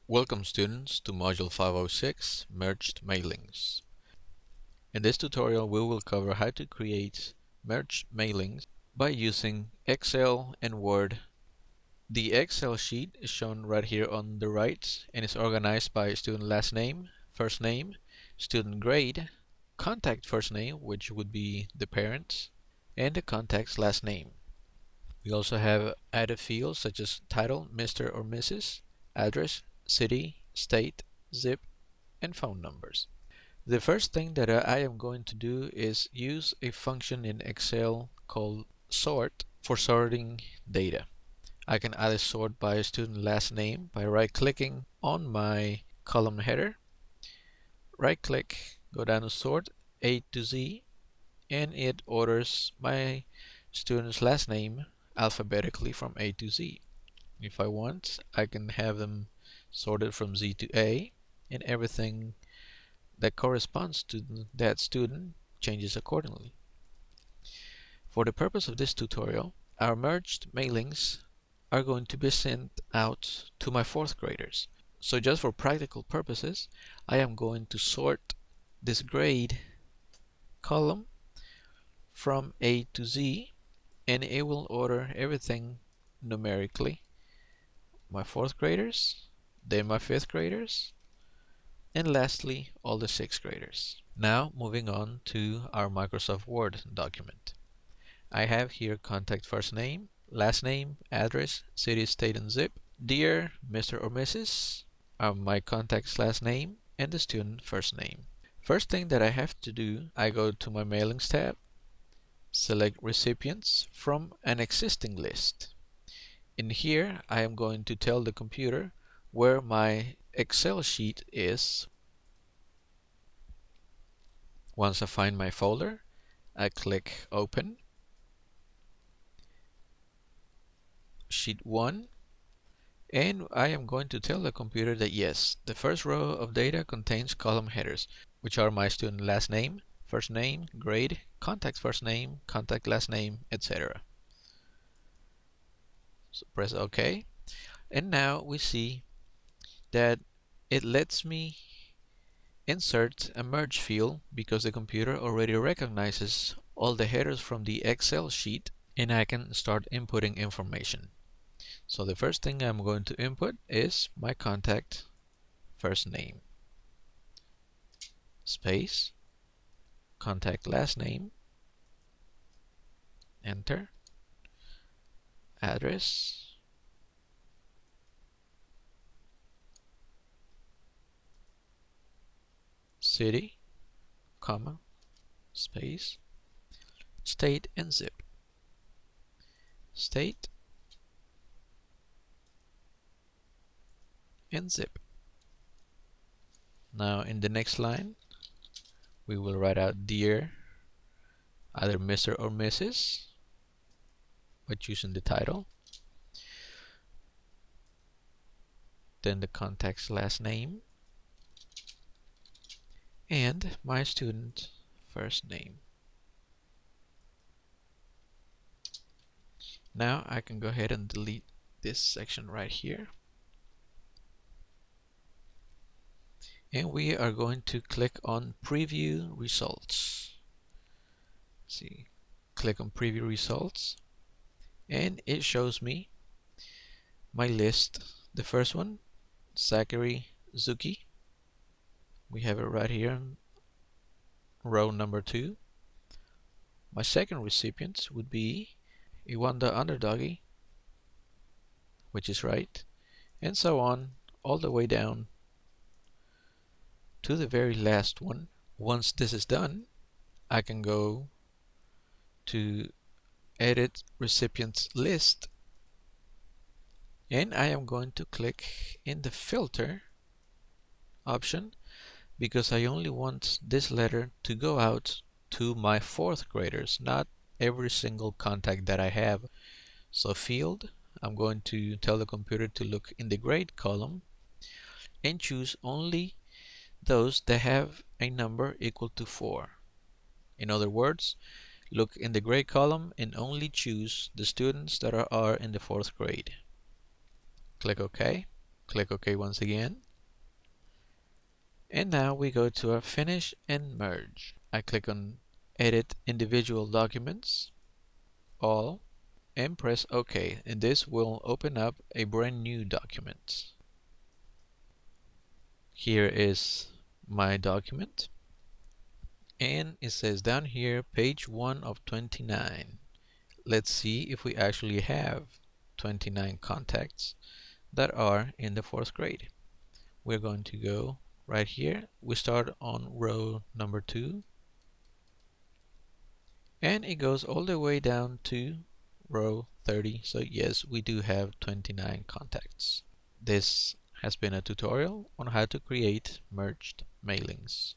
Welcome students to Module 506, Merged Mailings. In this tutorial we will cover how to create merged mailings by using Excel and Word. The Excel sheet is shown right here on the right and is organized by student last name, first name, student grade, contact first name, which would be the parent, and the contact's last name. We also have added fields such as title, Mr. or Mrs., address, city, state, zip, and phone numbers. The first thing that I am going to do is use a function in Excel called sort for sorting data. I can either sort by student last name by right-clicking on my column header, right-click, go down to sort A to Z, and it orders my student's last name alphabetically from A to Z. If I want, I can have them sorted from Z to A, and everything that corresponds to that student changes accordingly. For the purpose of this tutorial, our merged mailings are going to be sent out to my 4th graders. So just for practical purposes, I am going to sort this grade column from A to Z, and it will order everything numerically. My 4th graders, then my 5th graders, and lastly all the 6th graders. Now moving on to our Microsoft Word document. I have here contact first name, last name, address, city, state, and zip. Dear Mr. or Mrs. My contact's last name and the student first name. First thing that I have to do, I go to my mailings tab, select recipients from an existing list. In here, I am going to tell the computer where my Excel sheet is. Once I find my folder, I click Open, Sheet 1, and I am going to tell the computer that yes, the first row of data contains column headers, which are my student last name, first name, grade, contact first name, contact last name, etc. So press OK, and now we see that it lets me insert a merge field because the computer already recognizes all the headers from the Excel sheet, and I can start inputting information. So the first thing I'm going to input is my contact first name, space, contact last name, enter, address, city, comma, space, state, and zip. State and zip. Now in the next line we will write out dear either Mr. or Mrs. by choosing the title, then the contact's last name, and my student first name. Now I can go ahead and delete this section right here, and we are going to click on preview results. See, click on preview results, and it shows me my list. The first one, Zachary Zuki, we have it right here in row number 2. My second recipient would be Iwanda Underdoggy, which is right, and so on all the way down to the very last one. Once this is done, I can go to edit recipients list, and I am going to click in the filter option because I only want this letter to go out to my 4th graders, not every single contact that I have. So field, I'm going to tell the computer to look in the grade column and choose only those that have a number equal to 4. In other words, look in the grade column and only choose the students that are in the 4th grade. Click OK. Click OK once again. And now we go to our Finish and Merge. I click on Edit Individual Documents, All, and press OK. And this will open up a brand new document. Here is my document. And it says down here, page 1 of 29. Let's see if we actually have 29 contacts that are in the 4th grade. We're going to go right here. We start on row number 2, and it goes all the way down to row 30. So yes, we do have 29 contacts. This has been a tutorial on how to create merged mailings.